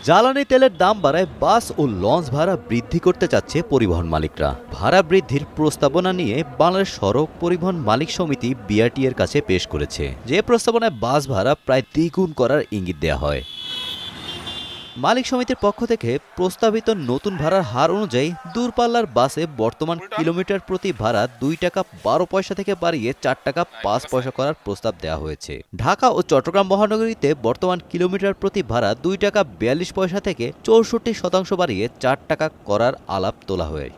জ্বালানি তেলের দাম বাড়ায় বাস ও লঞ্চ ভাড়া বৃদ্ধি করতে চাচ্ছে পরিবহন মালিকরা। ভাড়া বৃদ্ধির প্রস্তাবনা নিয়ে বাংলাদেশ সড়ক পরিবহন মালিক সমিতি বিআরটি এর কাছে পেশ করেছে, যে প্রস্তাবনায় বাস ভাড়া প্রায় দ্বিগুণ করার ইঙ্গিত দেওয়া হয়। মালিক সমিতির পক্ষ থেকে প্রস্তাবিত নতুন ভাড়ার হার অনুযায়ী দূরপাল্লার বাসে বর্তমান কিলোমিটার প্রতি ভাড়া 2 টাকা 12 পয়সা থেকে বাড়িয়ে 4 টাকা 5 পয়সা করার প্রস্তাব দেওয়া হয়েছে। ঢাকা ও চট্টগ্রাম মহানগরীতে বর্তমান কিলোমিটার প্রতি ভাড়া 2 টাকা 42 পয়সা থেকে 64% বাড়িয়ে 4 টাকা করার আলাপ তোলা হয়।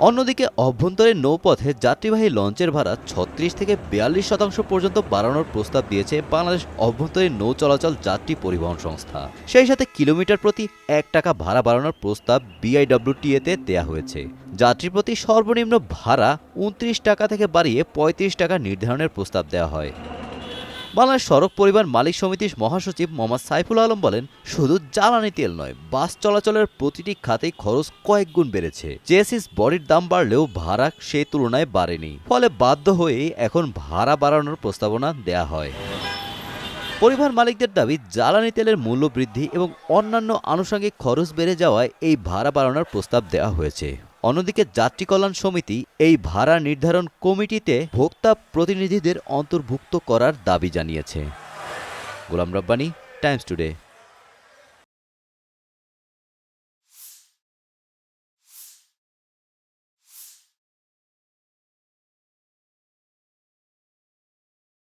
অন্যদিকে অভ্যন্তরীণ নৌপথে যাত্রীবাহী লঞ্চের ভাড়া 36 থেকে 42% পর্যন্ত বাড়ানোর প্রস্তাব দিয়েছে বাংলাদেশ অভ্যন্তরীণ নৌ চলাচল যাত্রী পরিবহন সংস্থা। সেই সাথে কিলোমিটার প্রতি 1 টাকা ভাড়া বাড়ানোর প্রস্তাব বিআইডব্লিউটিএতে দেয়া হয়েছে। যাত্রী প্রতি সর্বনিম্ন ভাড়া 29 টাকা থেকে বাড়িয়ে 35 টাকা নির্ধারণের প্রস্তাব দেওয়া হয়। বাংলাদেশ সড়ক পরিবহন মালিক সমিতির মহাসচিব মোহাম্মদ সাইফুল আলম বলেন, শুধু জ্বালানি তেল নয়, বাস চলাচলের প্রতিটি খাতেই খরচ কয়েক গুণ বেড়েছে। চেসিস বডির দাম বাড়লেও ভাড়া সেই তুলনায় বাড়েনি, ফলে বাধ্য হয়েই এখন ভাড়া বাড়ানোর প্রস্তাবনা দেয়া হয়। পরিবহন মালিকদের দাবি, জ্বালানি তেলের মূল্য বৃদ্ধি এবং অন্যান্য আনুষঙ্গিক খরচ বেড়ে যাওয়ায় এই ভাড়া বাড়ানোর প্রস্তাব দেওয়া হয়েছে। অন্যদিকে যাত্রী কল্যাণ সমিতি এই ভাড়া নির্ধারণ কমিটিতে ভোক্তা প্রতিনিধিদের অন্তর্ভুক্ত করার দাবি জানিয়েছে। Golam Rabbani, Times today.